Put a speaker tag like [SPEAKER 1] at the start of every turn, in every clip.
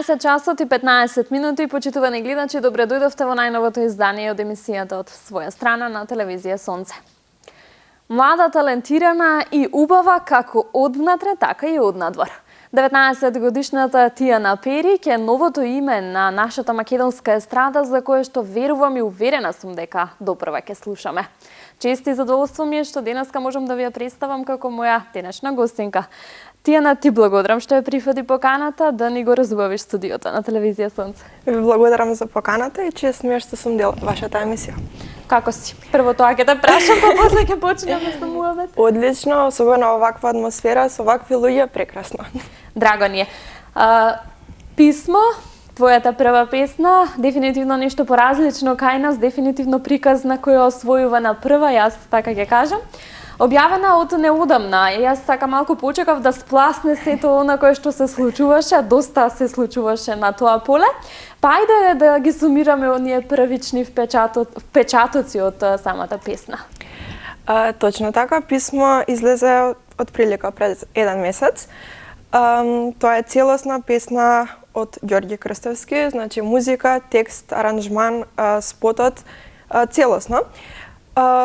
[SPEAKER 1] 12 часот и 15 минути, почитувани гледачи, добре дојдовте во најновото издание од емисијата од своја страна на телевизија Сонце. Млада, талентирана и убава како одвнатре, така и однадвор. 19-годишната Тијана Перик е новото име на нашата македонска естрада, за кое што верувам и уверена сум дека допрва ќе слушаме. Чест и задоволство ми е што денеска можам да ви ја представам како моја денешна гостинка. Тијана, ти благодарам што ја прифати поканата да ни го разубавиш студиото на телевизија Сонце.
[SPEAKER 2] Ви благодарам за поканата и чест ми е што сум дел од вашата емисија.
[SPEAKER 1] Како си? Прво тоа ќе те прашам, па после ќе почнеме со муабет.
[SPEAKER 2] Одлично, особено оваква атмосфера со вакви луѓе, прекрасно.
[SPEAKER 1] Драго ни е. Писмо, твојата прва песна, дефинитивно нешто поразлично кај нас, дефинитивно приказ на која освојува на прва, јас така ќе кажам. Објавена од неодамна, јас така малку почекав да спласне сето она кое што се случуваше, доста се случуваше на тоа поле. Па ајде да ги сумираме оние првични впечатоци од самата песна.
[SPEAKER 2] Точно така, писмо излезе од прилика пред 1 месец. Тоа е целосна песна од Ѓорѓи Крстевски, значи музика, текст, аранжман, спотот, целосно.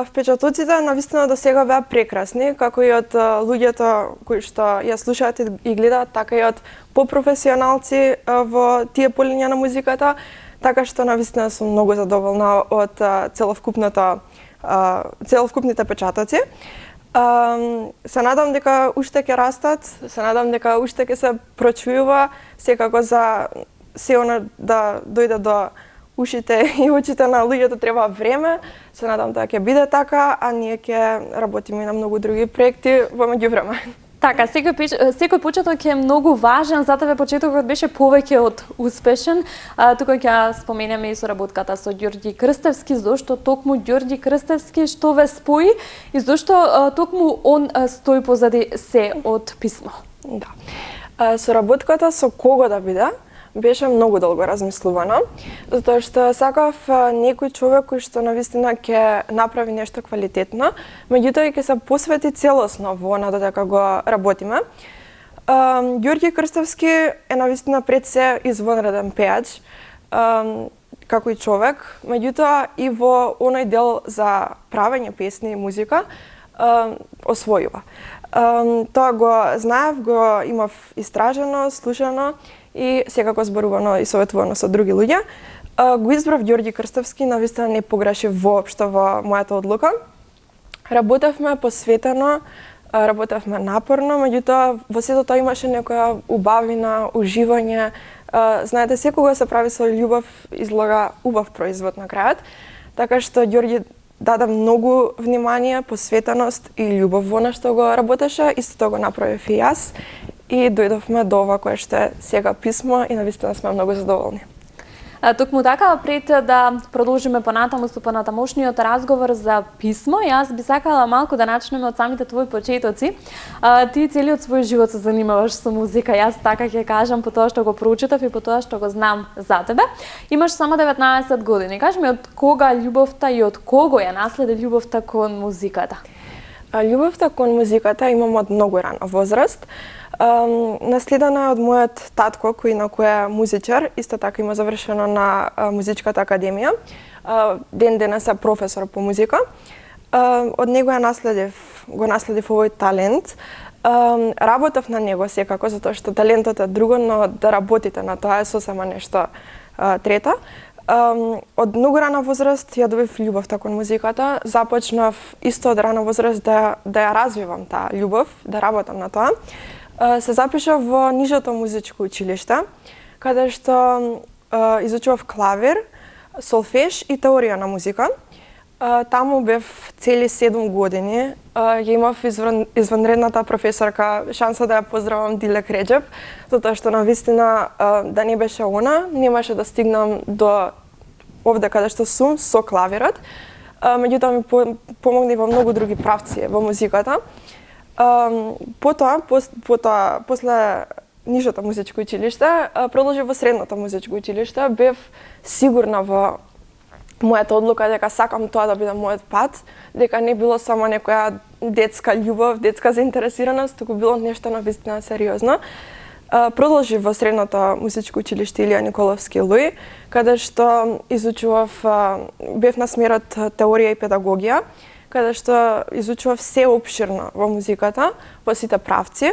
[SPEAKER 2] Впечатоците навистина до сега беа прекрасни, како и од луѓето кои што ја слушаат и гледаат, така и од попрофесионалци во тие полиња на музиката, така што навистина сум многу задоволна од целокупните печатоци. Се надам дека уште ќе растат, се надам дека уште ќе се прочујува, секако за се она да дојде до ушите и очите на луѓето треба време. Се надам дека ќе биде така, а ние ќе работиме на многу други проекти во меѓувреме.
[SPEAKER 1] Така, секој почеток е многу важен, за тебе почетокот беше повеќе од успешен. Тука ќе споменеме и соработката со Ѓорѓи Крстевски, зошто токму Ѓорѓи Крстевски што ве спои и зошто токму он стои позади се од писмо.
[SPEAKER 2] Да. Соработката со кого да биде беше многу долго размислувано, затоа што сакав некој човек кој што навистина ќе направи нешто квалитетно, меѓутоа ќе се посвети целосно во она додека го работиме. Ѓорѓи Крстевски е навистина пред се извонреден пеач, како и човек, меѓутоа и во оној дел за правење песни и музика освојува. Тоа го знаев, го имав истражено, слушано и секако зборувано и советувано со други луѓе. Го избрав Ѓорѓи Крстевски, навистина не погрешив воопшто во мојата одлука. Работевме посветено, работевме напорно, меѓутоа во сето тоа имаше некоја убавина, уживање. Знаете, секога се прави со љубов, излага убав производ на крајот. Така што Ѓорѓи даде многу внимание, посветеност и љубов во она што го работеше, исто тоа го направив и јас. И дојдовме до ова кое што е сега писмо и навистина сме многу задоволни.
[SPEAKER 1] Токму така, пред да продолжиме понатаму со понатамошниот разговор за писмо, јас би сакала малку да начнеме од самите твои почетоци. Ти целиот свој живот се занимаваш со музика, јас така ќе кажам по тоа што го проучитав и по тоа што го знам за тебе. Имаш само 19 години. Кажи ми од кога љубовта и од кого ја наследи љубовта кон музиката?
[SPEAKER 2] Љубовта кон музиката имам од многу рана возраст. Наследена е од мојот татко, кој е музичар, исто така има завршено на музичката академија. Ден денес е професор по музика. Од него го наследив овој талент. Работев на него секако, затоа што талентот е друго, но да работите на тоа е сосема нешто трето. Од многу рана возраст ја добив љубовта кон музиката. Започнав исто од рана возраст да ја развивам таа љубов, да работам на тоа. Се запишав во нижото музичко училиште, каде што изучував клавир, солфеж и теорија на музика. Таму бев цели 7 години. Ја имав извонредната професорка, шанса да ја поздравам Дилек Реджеп, затоа што навистина да не беше она, немаше да стигнам до овде каде што сум со клавирот. Меѓутоа ми помогна во многу други правци во музиката. Потоа, после нижото музичко училиште, продолжив во средното музичко училиште, бев сигурна во мојата одлука дека сакам тоа да биде мојот пат, дека не било само некоја детска љубов, детска заинтересираност, туку било нешто навистина сериозно. Продолжив во средното музичко училиште Илија Николовски Луј, каде што изучував, бев на смерот теорија и педагогија, каде што изучував се опширно во музиката, во сите правци.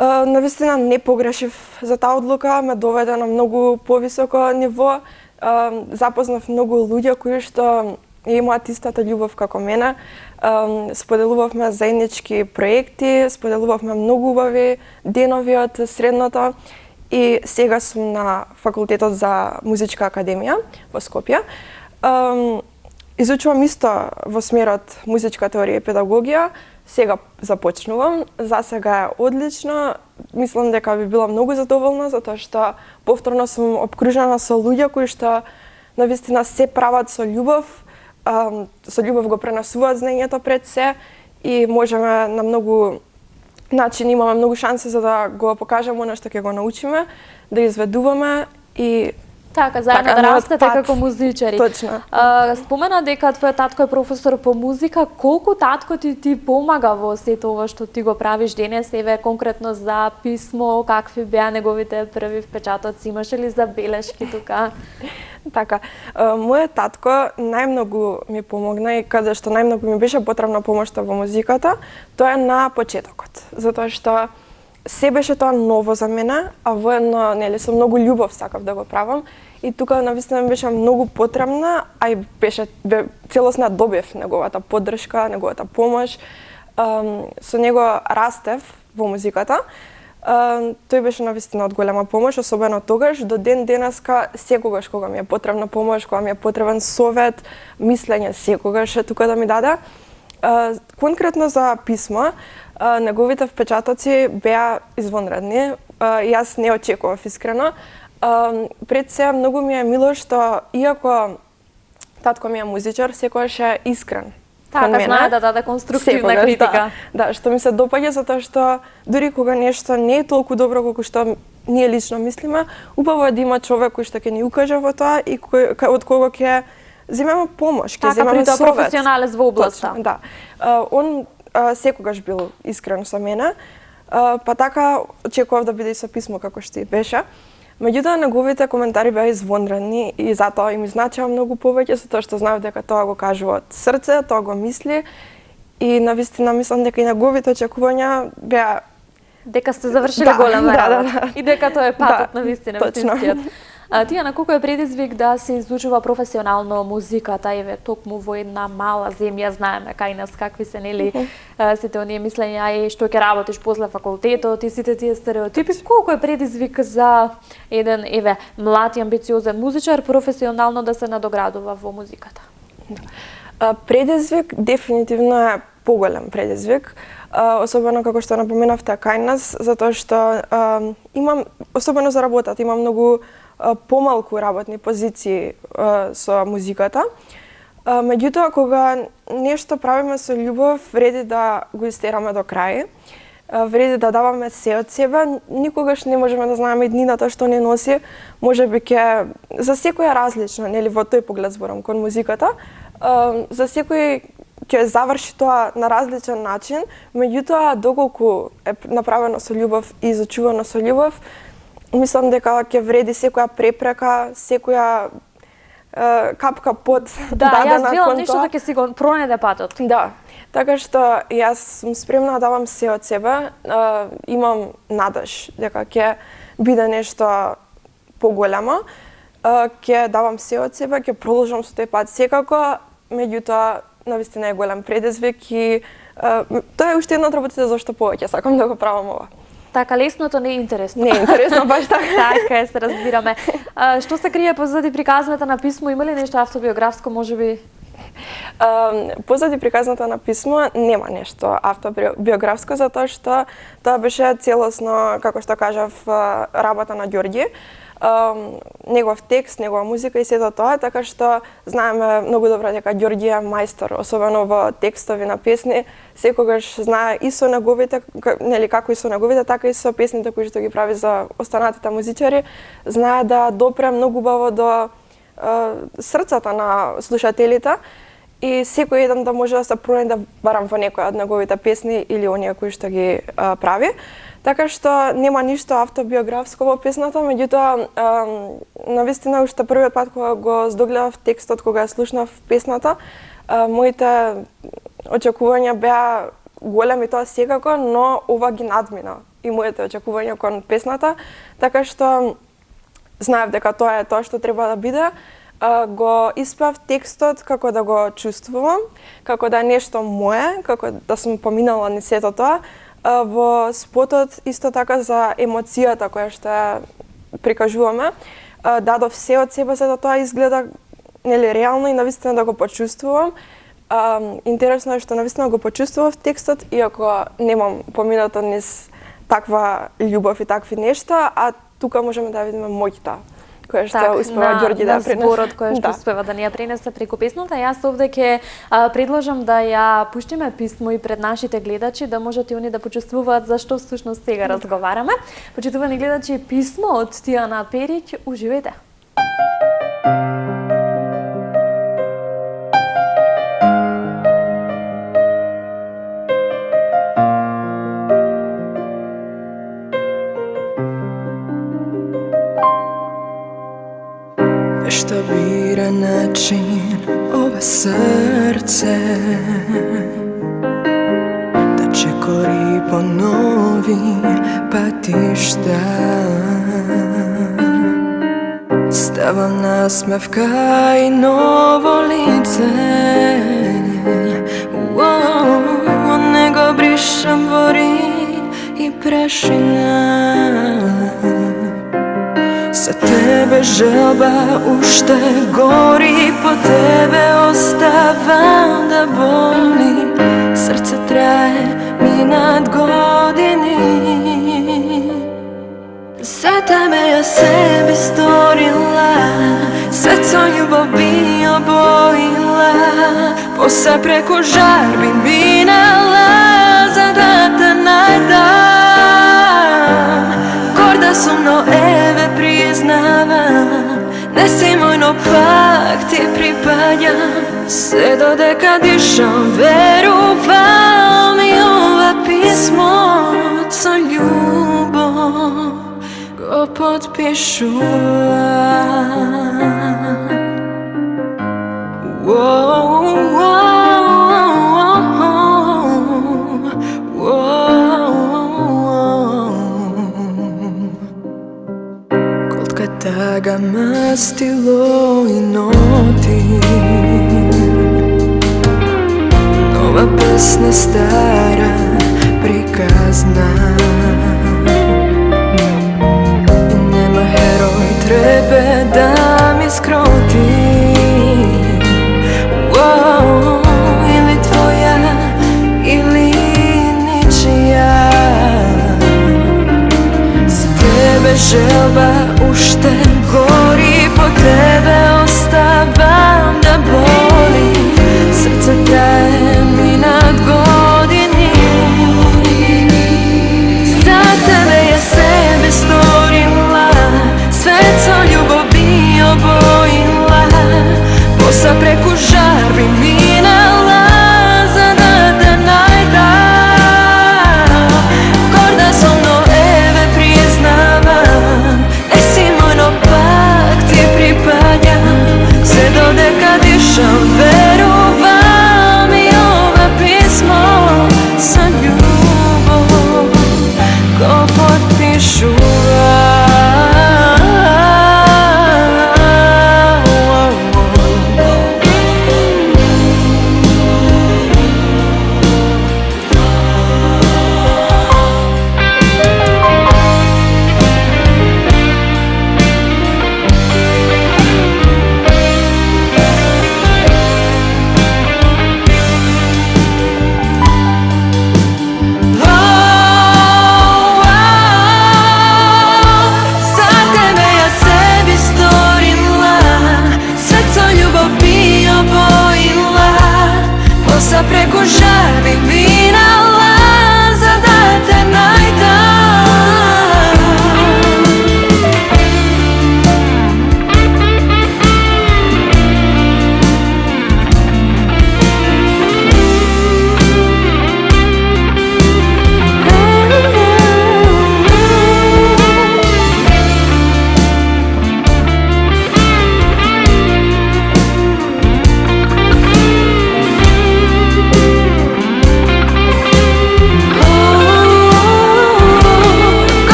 [SPEAKER 2] Навистина не погрешив за таа одлука, ме доведе на многу повисоко ниво, запознав многу луѓе кои што имаат истата љубов како мене. Споделувавме заеднички проекти, споделувавме многу убави денови од средното и сега сум на факултетот за музичка академија во Скопје. Изучувам исто во смерот музичка теорија и педагогија. Сега започнувам, за сега е одлично. Мислам дека би била многу задоволна затоа што повторно сум обкружена со луѓе кои што навистина се прават со љубов го пренесуваат знаењето пред се и можеме на многу начини, имаме многу шанси за да го покажеме она што ќе го научиме, да изведуваме и
[SPEAKER 1] така, заедно да растете како музичари.
[SPEAKER 2] Точно.
[SPEAKER 1] Спомена дека твојот татко е професор по музика. Колку татко ти помага во сето ова што ти го правиш денес? Еве конкретно за писмо, какви беа неговите први впечатоци? Имаше ли забелешки тука?
[SPEAKER 2] Така, мојот татко најмногу ми помогна и каде што најмногу ми беше потребна помошта во музиката, тоа е на почетокот. Затоа што се беше тоа ново за мене, а воедно, нели, со многу љубов сакав да го правам. И тука навистина ми беше многу потребна, а и целосно добив неговата поддршка, неговата помош. Со него растев во музиката. Тој беше навистина од голема помош, особено тогаш, до ден денеска, секогаш кога ми е потребна помош, кога ми е потребен совет, мислење, секогаш е тука да ми даде. Конкретно за писмо, неговите впечатоци беа извонредни. Јас не очекував искрено. Пред се многу ми е мило што иако татко ми е музичар, секогаш е искрен.
[SPEAKER 1] Така, знае да даде конструктивна критика.
[SPEAKER 2] Да, што ми се допаѓа затоа што дури кога нешто не е толку добро колку што ние лично мислиме, убаво е да има човек кој што ќе ни укаже во тоа и од кого ќе земеме помош, ќе земеме совет.
[SPEAKER 1] Така, професионалец во областа.
[SPEAKER 2] Точно, да. Он секогаш бил искрен со мене, па така очекував да биде и со писмо како што и беше. Меѓутоа, неговите коментари беа извонредни и затоа им значеа многу повеќе, затоа што знаев дека тоа го кажува од срце, тоа го мисли и навистина мислам дека и неговите очекувања беа
[SPEAKER 1] дека сте завршили голема работа.
[SPEAKER 2] Да.
[SPEAKER 1] И дека тоа е патот на вистина, вистинскиот. Тијана, колку е предизвик да се изучува професионално музиката, еве токму во една мала земја, знаеме кај нас какви се нели сите оние мислења и што ќе работиш после факултетот и сите тие стереотипи, колку е предизвик за еден еве млад и амбициозен музичар професионално да се надоградува во музиката?
[SPEAKER 2] Предизвик дефинитивно е поголем предизвик, особено како што напоменавте кај нас, затоа што имам, особено за работата, имам многу помалку работни позиции со музиката. Меѓутоа, кога нешто правиме со љубов, вреди да го истераме до крај, вреди да даваме се од себе. Никогаш не можеме да знаеме иднината што не носи. Можеби ќе за секој е различно, нели во тој поглед зборам кон музиката. За секој ќе заврши тоа на различен начин, меѓутоа доколку е направено со љубов и изучувано со љубов, мислам дека ќе вреди секоја препрека, секоја капка пот дадена
[SPEAKER 1] јас велам нешто дека ќе си го пронеде патот.
[SPEAKER 2] Да, така што јас сум спремна да давам се од себе, имам надеж дека ќе биде нешто поголемо, ќе давам се од себе, ќе продолжам со тој пат секако, меѓутоа навистина е голем предизвик и тоа е уште една од работите зашто повеќе сакам да го правам ова.
[SPEAKER 1] Така, лесното не е интересно.
[SPEAKER 2] Не е интересно, баш така.
[SPEAKER 1] Така, се разбираме. Што се крие позади приказната на писмо? Има ли нешто автобиографско, можеби?
[SPEAKER 2] Позади приказната на писмо нема нешто автобиографско, затоа што тоа беше целосно, како што кажав, работа на Ѓорѓи. Негов текст, негова музика и сето тоа, така што знаеме многу добро дека Ѓорѓи е мајстор, особено во текстови на песни, секогаш знае и со неговите, нели како и со неговите, така и со песните кои што ги прави за останатите музичари, знае да допре многу убаво до срцата на слушателите и секој еден да може да се пронајде да барам во некоја од неговите песни или оние кои што ги прави. Така што нема ништо автобиографско во песната, меѓутоа навистина уште првиот пат кога го здогледав текстот, кога ја слушнав песната, моите очекувања беа големи тоа секако, но ова ги надмина и моите очекувања кон песната, така што знаев дека тоа е тоа што треба да биде. Го испев текстот како да го чувствувам, како да е нешто мое, како да сум поминала низ сето тоа. Во спотот исто така за емоцијата која што прикажуваме, дадов се од себе за да тоа изгледа реално и навистина да го почувствувам. Интересно е што навистина го почувствував текстот, иако немам поминато низ таква љубов и такви нешта, а тука можеме да видиме моќта која што успева Ѓорѓи да пренесе.
[SPEAKER 1] Зборот кој што успева да ни ја пренесе преку песната. Јас овде ќе предложам да ја пуштиме писмо и пред нашите гледачи, да можат и они да почувствуваат зашто всушност сега разговараме. Почитувани гледачи, писмо од Тијана Периќ, уживајте.
[SPEAKER 3] Што бира начин ова срце да чекори по нови патишта. Става насмевка и ново лице, не го бришам во рид и прешина. За тебе желба уште гори, по тебе оставам да боли. Срце трае, минат години. За тебе ја себе сторила, свет со љубов би обоила. После преку жарби минала, за да те најдам. Горда сум, но еве признавам, не си мој, но пак ти припаѓам. Се додека дишам, верувам, и ова писмо со љубов го подпишувам. Тага мастило и ноти, нова песна стара приказна. И нема херој требе да ми скроти. Или твоја, или ничија. За тебе желба уште гори, по тебе оставам да боли. Срце трае, минат години.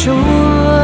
[SPEAKER 3] čuvam.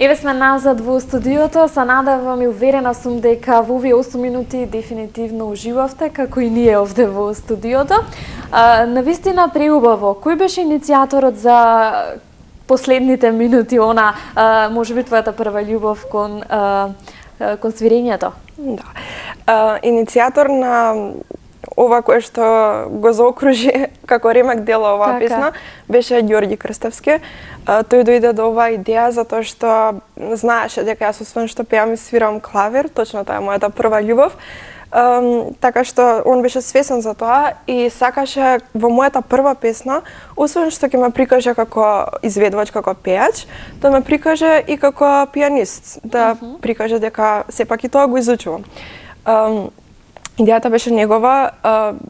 [SPEAKER 1] Еве сме назад во студиото, се надевам и уверена сум дека во овие 8 минути дефинитивно уживавте, како и ние овде во студиото. Навистина преубаво. Кој беше иницијаторот за последните минути, можеби твојата прва љубов кон свирењето?
[SPEAKER 2] Да. Иницијатор на ова кое што го заокружи како ремек дел оваа песна беше Ѓорѓи Крстевски. Тој дојде до оваа идеја затоа што знаеше дека јас освен што пеам и свирам клавир, точно тоа е мојата прва љубов. Така што он беше свесен за тоа и сакаше во мојата прва песна, освен што ќе ме прикаже како изведувач, како пејач, да ме прикаже и како пианист, да прикаже дека сепак и тоа го изучувам. идејата беше негова,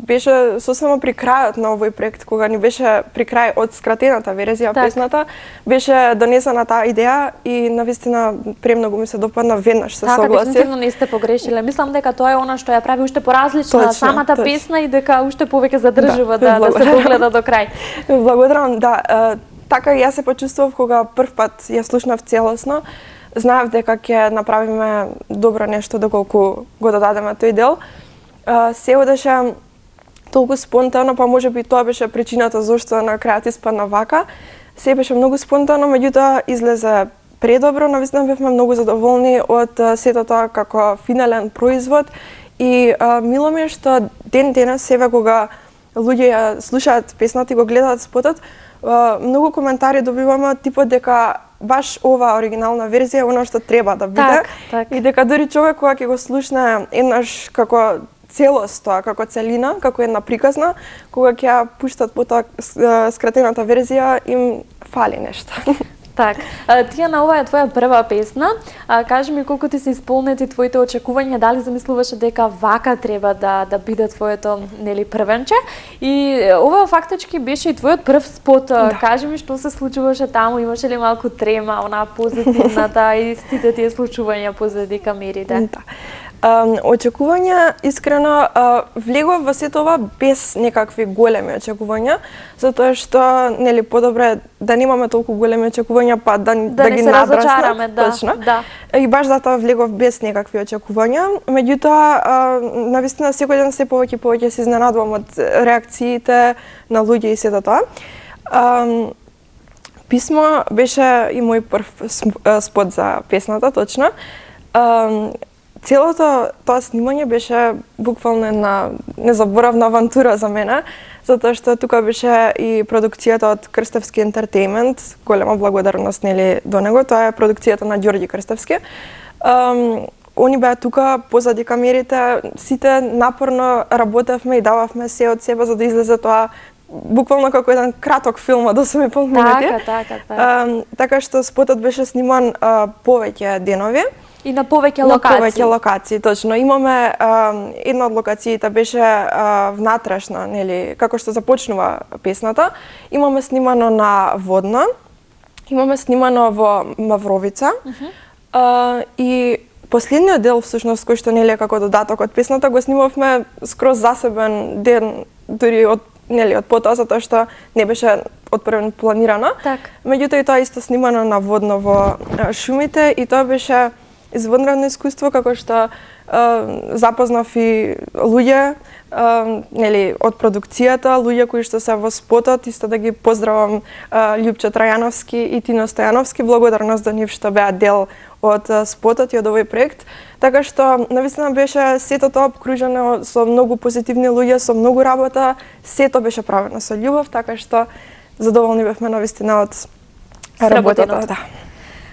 [SPEAKER 2] беше сосема при крајот на овој проект, кога ни беше при крај од скратената верзија песната, беше донесена таа идеја и навистина премногу ми се допадна, веднаш се согласив.
[SPEAKER 1] Така, дефинитивно не сте погрешиле. Мислам дека тоа е она што ја прави уште поразлична самата песна и дека уште повеќе задржува да се догледа до крај.
[SPEAKER 2] Благодарам, да. Така јас се почувствував кога прв пат ја слушнав целосно. Знаев дека ќе направиме добро нешто доколку го додадеме тој дел. Се одеше толку спонтано, па можеби тоа беше причината зашто на крајот испадна вака. Се беше многу спонтано, меѓутоа излезе предобро, навистина бевме многу задоволни од сето тоа како финален производ и мило ми е што ден денес себе кога луѓе ја слушаат песната и го гледаат спотот, многу коментари добиваме типот дека баш ова оригинална верзија е она што треба да биде и дека дури човек кога ќе го слушне еднаш како целост тоа, како целина, како една приказна, кога ќе ја пуштат потоа скратената верзија, им фали нешто.
[SPEAKER 1] Так, Тијана, ова е твоја прва песна. Кажи ми колку ти се исполнети твоите очекувања, дали замислуваше дека вака треба да биде твоето, нели, првенче? И ова фактички беше и твојот прв спот. Да. Кажи ми што се случуваше таму, имаше ли малку трема, она позитивната и сите тие случувања позади камерите?
[SPEAKER 2] Да. Очекувања, искрено, влегов во сето ова без некакви големи очекувања, затоа што, нели, подобро е да немаме толку големи очекувања, па да ги надраснат, точно.
[SPEAKER 1] Да.
[SPEAKER 2] И баш затоа влегов без некакви очекувања. Меѓутоа, навистина секој ден се повеќе и повеќе се изненадувам од реакциите на луѓе и сето тоа. Писмо беше и мој прв спот за песната, точно. Целото тоа снимање беше буквално една незаборавна авантура за мене, затоа што тука беше и продукцијата од Крстевски Ентертејмент, голема благодарност, нели, до него, тоа е продукцијата на Ѓорѓи Крстевски. Они беа тука позади камерите, сите напорно работевме и дававме се од себе за да излезе тоа буквално како еден краток филм од 8,5 минути. Така што спотот беше сниман повеќе денови.
[SPEAKER 1] И на повеќе локации.
[SPEAKER 2] На повеќе локации, точно. Имаме една од локациите беше внатрешна, нели, како што започнува песната. Имаме снимано на Водно, имаме снимано во Мавровица. И последниот дел всушност кој што нели како додаток од песната го снимавме скроз засебен ден, дури од потоа, затоа што не беше одпрвен планирано. Меѓутоа и тоа исто снимано на Водно во шумите и тоа беше извонредно искуство, како што запознав и луѓе, нели, од продукцијата, луѓе кои што се во спотот, исто да ги поздравам Љупчо Трајановски и Тино Стојановски, благодарност до нив што беа дел од спотот и од овој проект. Така што навистина беше сето тоа обкружено со многу позитивни луѓе, со многу работа, сето беше правено со љубов, така што задоволни бевме навистина од работата. Да.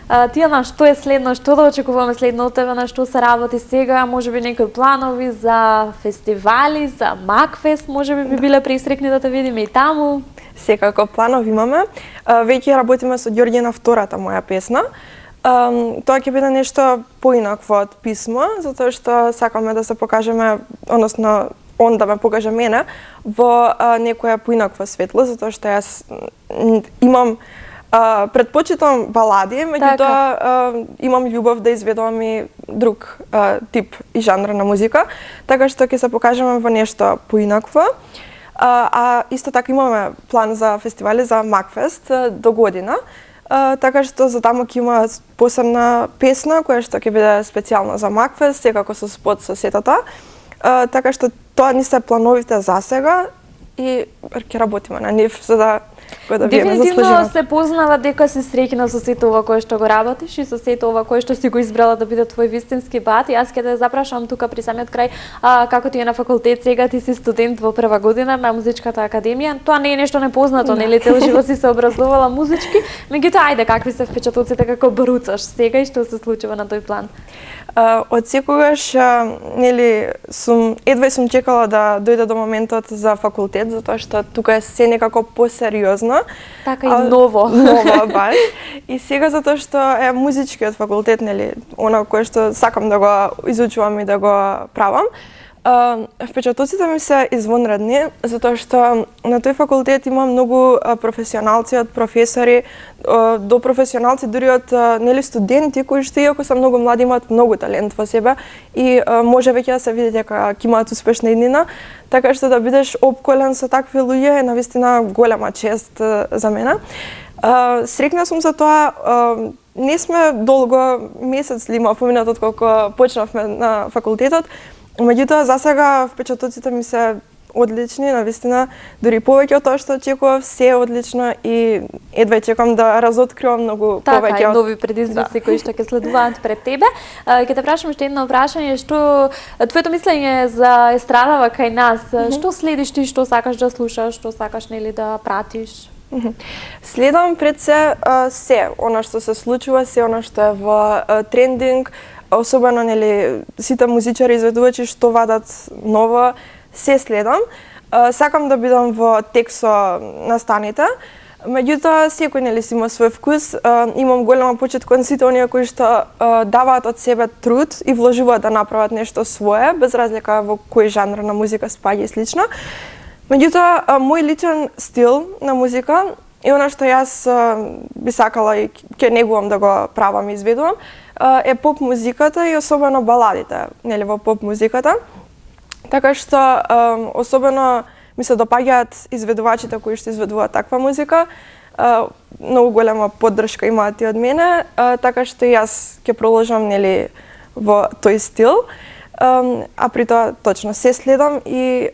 [SPEAKER 1] Тијана, што е следно, што да очекуваме следно од тебе, на што се работи сега, можеби некои планови за фестивали, за Макфест, можеби би биле присрекни да те видиме и таму?
[SPEAKER 2] Секако планови имаме. Веќе работиме со Ѓорѓе на втората моја песна. Тоа ќе биде нешто поинакво од писмо, затоа што сакаме да се покажеме, односно он да ме покаже мене во некоја поинаква светло, затоа што јас имам предпочитам балади, меѓутоа имам љубов да изведувам и друг тип и жанр на музика, така што ќе се покажеме во нешто поинакво. А исто така имаме план за фестивали за Макфест до година, така што за таму ќе има посебна песна која што ќе биде специјална за Макфест, секако со спот со сето тоа. Така што тоа ни се плановите за сега и ќе работиме на нив за да
[SPEAKER 1] Дефинитивно се познава дека си среќна со сето ова кое што го работиш и со сето ова кое што си го избрала да биде твој вистински пат. И јас ќе те запрашам тука при самиот крај, како ти е на факултет сега, ти си студент во прва година на Музичката академија. Тоа не е нешто непознато, нели, цел живот си се образувала музички. Меѓутоа, ајде, какви се впечатоците како бруцаш сега и што се случува на тој план?
[SPEAKER 2] Од секогаш, нели, едва сум чекала да дојде до моментот за факултет, затоа што тука е се некако посериозно.
[SPEAKER 1] Така и ново.
[SPEAKER 2] Ново, баш. И сега затоа што е музичкиот факултет, нели, она кое што сакам да го изучувам и да го правам. Впечатоците ми се извонредни, затоа што на тој факултет има многу професионалци, од професори до професионалци, дури од нели студенти кои што иако се многу млади имаат многу талент во себе и може веќе да се види дека ќе имаат успешна иднина, така што да бидеш опколен со такви луѓе е навистина голема чест за мене. Срекна сум за тоа. Не сме долго, месец ли има поминат од кога почнавме на факултетот, меѓутоа за сега впечатоците ми се одлични, навистина, дури повеќе од тоа што очекував, се е одлично и едва чекам да разоткривам многу повеќе.
[SPEAKER 1] Така, и нови предизвици кои што ќе следуваат пред тебе. Ќе те прашам уште едно прашање, што твоето мислење за естрадава кај нас, што следиш ти, што сакаш да слушаш, што сакаш нели да пратиш?
[SPEAKER 2] Следам пред се она што се случува, се она што е во трендинг, особено нели сите музичари изведувачи што вадат ново, се следам. Сакам да бидам во тек со настаните, меѓутоа секој нели си има свој вкус. Имам голема почит кон сите оние кои што даваат од себе труд и вложуваат да направат нешто свое, без разлика во кој жанр на музика спаѓа и слично. Меѓутоа, мој личен стил на музика и она што јас би сакала и ќе негувам да го правам и изведувам, е поп музиката и особено баладите, нели во поп музиката. Така што особено ми се допаѓаат изведувачите кои што изведуваат таква музика. Многу голема поддршка имаат и од мене, така што јас ќе продолжам нели во тој стил. А при тоа точно се следам и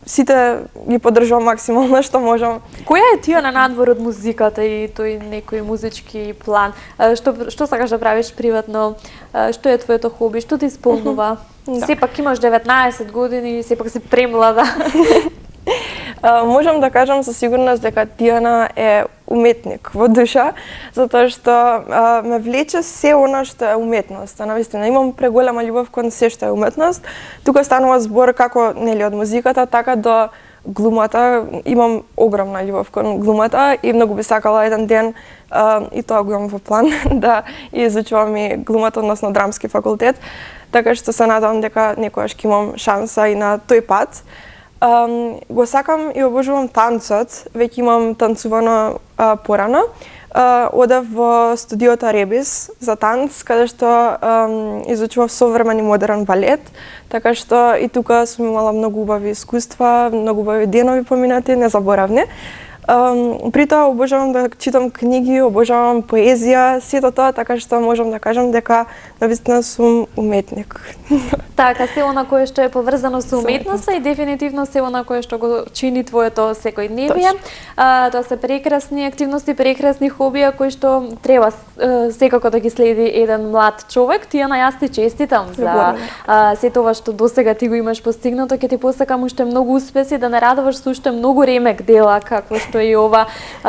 [SPEAKER 2] сите ги поддржувам максимално што можам.
[SPEAKER 1] Која е тија на надвор од музиката и тој некој музички план? Што сакаш да правиш приватно? Што е твоето хоби? Што те исполнува?
[SPEAKER 2] Да.
[SPEAKER 1] Сепак имаш 19 години и сепак си премлада.
[SPEAKER 2] Можам да кажам со сигурност дека Тијана е уметник во душа, затоа што ме влече се она што е уметност. Навистина имам преголема љубов кон се што е уметност. Тука станува збор како нели од музиката, така до глумата. Имам огромна љубов кон глумата и многу би сакала еден ден и тоа го имам во план да изучувам и глумата, односно драмски факултет. Така што се надевам дека некогаш ќе имам шанса и на тој пат. Го сакам и обожувам танцот, веќе имам танцувано порано. Одев во студиото Ребис за танц, каде што изучував современ и модерен балет, така што и тука сум имала многу убави искуства, многу убави денови поминати, незаборавни. При тоа обожавам да читам книги, обожавам поезија, сето тоа, така што можам да кажам дека навистина сум уметник.
[SPEAKER 1] Така, се она кое што е поврзано со уметноста и дефинитивно се она кое што го чини твоето секојдневие. Тоа се прекрасни активности, прекрасни хобија кои што треба секако да ги следи еден млад човек. Тијана, јас ти честитам за сето ова што досега ти го имаш постигнато. Ќе ти посакам уште многу успеси, да не радуваш со уште многу ремек дела како што е и ова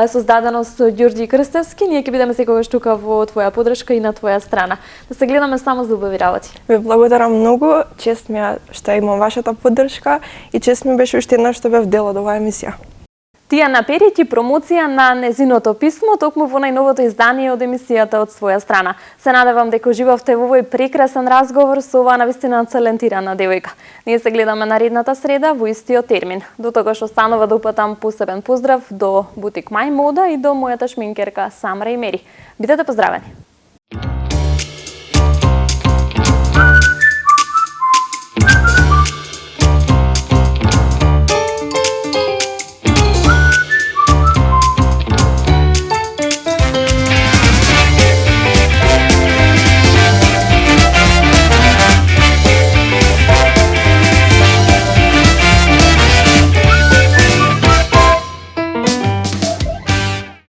[SPEAKER 1] создадено со Ѓорѓи Крстевски. Ние ќе бидеме секогаш тука во твоја поддршка и на твоја страна. Да се гледаме само за убави работи.
[SPEAKER 2] Ве благодарам многу, чест ми е што имам вашата поддршка и чест ми беше уште една што бев дел од оваа емисија.
[SPEAKER 1] Тијана Периќ, промоција на незиното писмо, токму во најновото издание од емисијата од своја страна. Се надевам дека уживавте во овој прекрасен разговор со оваа навистина талентирана девојка. Ние се гледаме наредната среда во истиот термин. До тогаш останува да упатам посебен поздрав до Бутик Мај Мода и до мојата шминкерка Самра и Мери. Бидете поздравени!